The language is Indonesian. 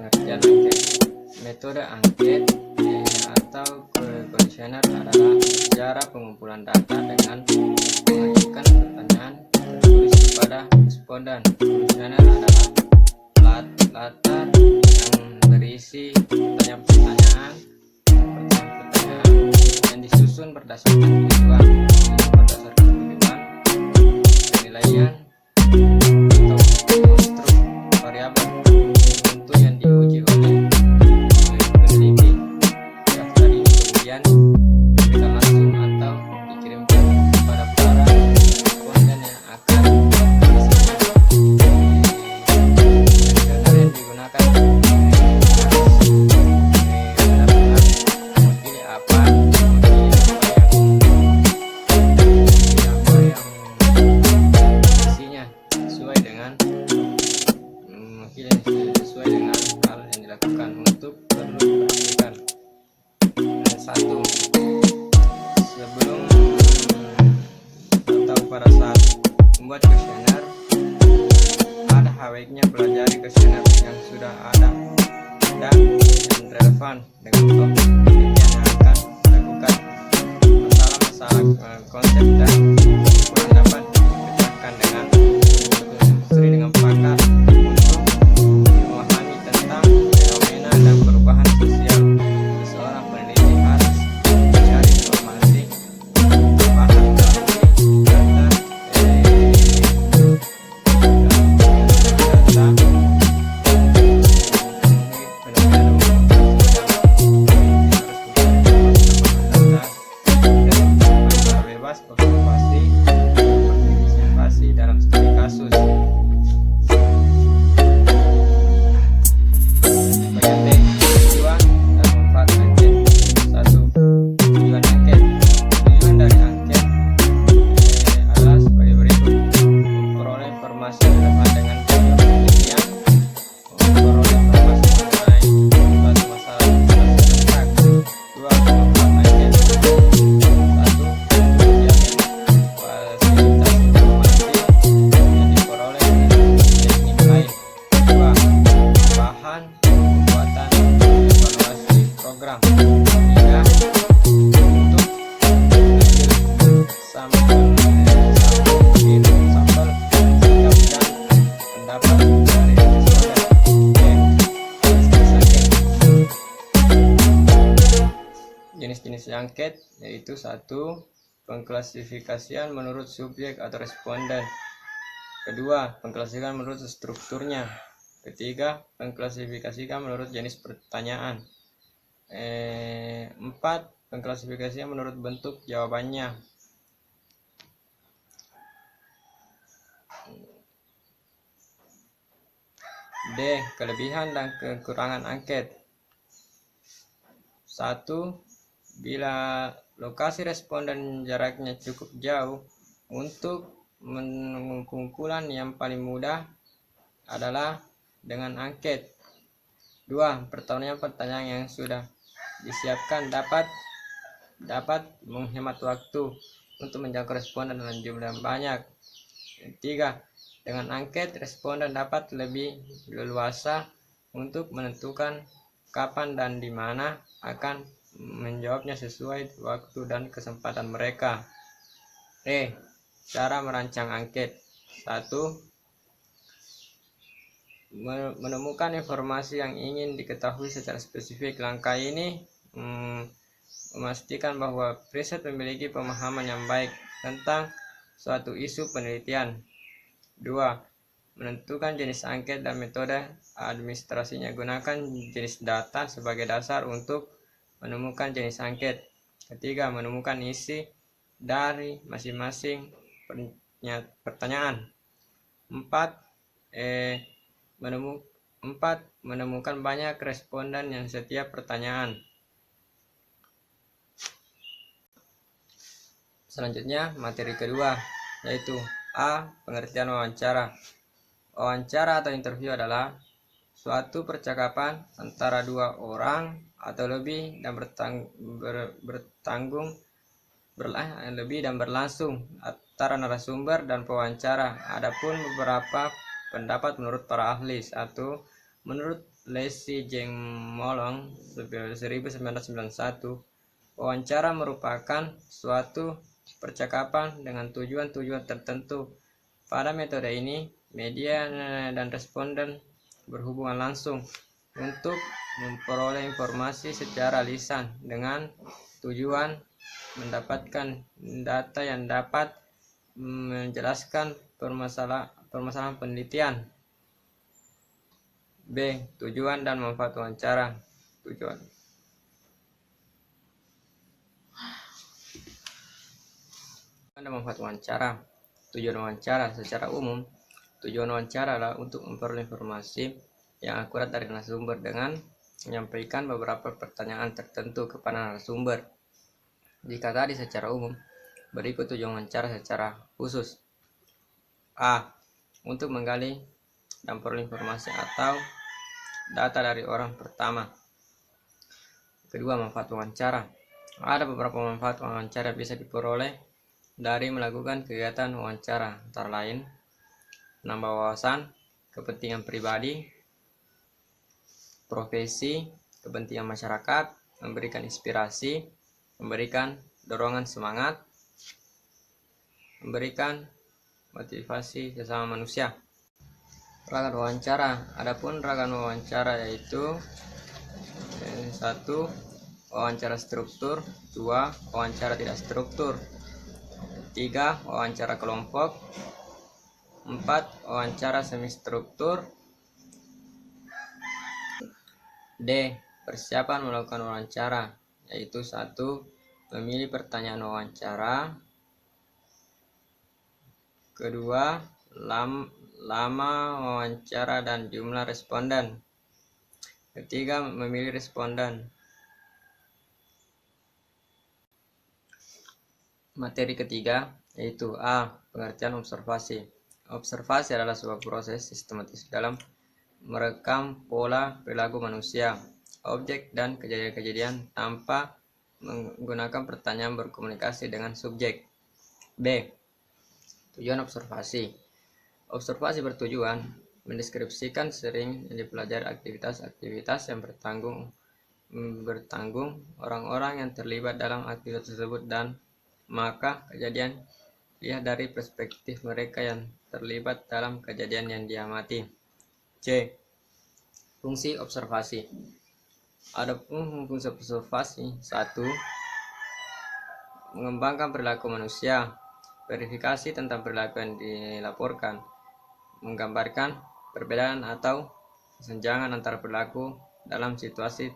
pengertian angket. Metode angket atau kuesioner adalah cara pengumpulan data dengan mengajukan pertanyaan tertulis kepada responden. Kuesioner adalah latar yang berisi pertanyaan-pertanyaan yang disusun berdasarkan tujuan, penilaian atau konstruk variabel tentu yang diuji oleh peneliti. Daftar ini kemudian diberikan langsung atau dikirimkan kepada para responden yang akan mengisinya. Kuesioner yang digunakan benar-benar mewakili apa isinya sesuai dengan hal yang dilakukan. Untuk perlu diperhatikan, satu, sebelum atau pada saat membuat kuesioner, ada baiknya pelajari kuesioner yang sudah ada dan yang relevan dengan topik yang akan dilakukan. Masalah konsep dan ukuran dapat dipecahkan dengan diskusi dengan pakar untuk memahami tentang fenomena dan perubahan sosial. Seorang peneliti harus mencari informasi tambahan melalui data bebas partisipasi dalam studi kasus. Bagian B, tujuan dan manfaat angket. 1. Tujuan angket. Tujuan dari angket adalah sebagai berikut: memperoleh informasi relevan dengan tujuan penelitian, memperoleh informasi mengenai suatu masalah tentang. 2. Manfaat angket. 1. Fasilitas informasi yang diperoleh dengan teknik lain. 2. Bahan pembuatan evaluasi program. 3. Untuk mengambil sampel sikap dan pendapat dari responden. Jenis-jenis angket yaitu: 1. Pengklasifikasian menurut subjek atau responden. 2. Pengklasifikasian menurut strukturnya. 3. Pengklasifikasian menurut jenis pertanyaan. 4. Pengklasifikasian menurut bentuk jawabannya. D. Kelebihan dan kekurangan angket. 1. Bila lokasi responden jaraknya cukup jauh, untuk pengumpulan yang paling mudah adalah dengan angket. 2. Pertanyaan yang sudah disiapkan dapat menghemat waktu untuk menjangkau responden dalam jumlah yang banyak. 3. Dengan angket, responden dapat lebih leluasa untuk menentukan kapan dan di mana akan menjawabnya sesuai waktu dan kesempatan mereka. Cara merancang angket. 1. Menemukan informasi yang ingin diketahui secara spesifik. Langkah ini memastikan bahwa riset memiliki pemahaman yang baik tentang suatu isu penelitian. 2. Menentukan jenis angket dan metode administrasinya. Gunakan jenis data sebagai dasar untuk menemukan jenis angket. 3. Menemukan isi dari masing-masing pertanyaan. 4. Menemukan banyak responden yang setiap pertanyaan. Selanjutnya, materi kedua, yaitu A. Pengertian wawancara. Wawancara atau interview adalah suatu percakapan antara dua orang atau lebih dan berlangsung antara narasumber dan pewawancara. Adapun beberapa pendapat menurut para ahli. 1. Menurut Lesi Jeng Molong 1991, wawancara merupakan suatu percakapan dengan tujuan-tujuan tertentu. Pada metode ini, media dan responden berhubungan langsung untuk memperoleh informasi secara lisan dengan tujuan mendapatkan data yang dapat menjelaskan permasalahan penelitian. B. Tujuan dan manfaat wawancara. Tujuan dan manfaat wawancara. Tujuan wawancara secara umum, tujuan wawancara adalah untuk memperoleh informasi yang akurat dari narasumber dengan menyampaikan beberapa pertanyaan tertentu kepada narasumber. Jika tadi secara umum, berikut tujuan wawancara secara khusus. A. Untuk menggali dan peroleh informasi atau data dari orang pertama. Kedua, manfaat wawancara. Ada beberapa manfaat wawancara yang bisa diperoleh dari melakukan kegiatan wawancara, antara lain menambah wawasan, kepentingan pribadi, profesi, kepentingan masyarakat, memberikan inspirasi, memberikan dorongan semangat, memberikan motivasi sesama manusia. Ragam wawancara. Adapun ragam wawancara yaitu 1. Wawancara struktur. 2. Wawancara tidak struktur. 3. Wawancara kelompok. 4. Wawancara semi struktur. D. Persiapan melakukan wawancara, yaitu 1. Memilih pertanyaan wawancara. Kedua, lama wawancara dan jumlah responden. Ketiga, memilih responden. Materi ketiga yaitu A. Pengertian observasi. Observasi adalah sebuah proses sistematis dalam merekam pola perilaku manusia, objek, dan kejadian-kejadian tanpa menggunakan pertanyaan berkomunikasi dengan subjek. B. Tujuan observasi. Observasi bertujuan mendeskripsikan sering yang dipelajari aktivitas-aktivitas yang bertanggung orang-orang yang terlibat dalam aktivitas tersebut, dan maka kejadian dilihat dari perspektif mereka yang terlibat dalam kejadian yang diamati. C. Fungsi observasi. Adapun fungsi observasi: 1. Mengembangkan perilaku manusia. Verifikasi tentang perilaku yang dilaporkan, menggambarkan perbedaan atau kesenjangan antara perilaku dalam situasi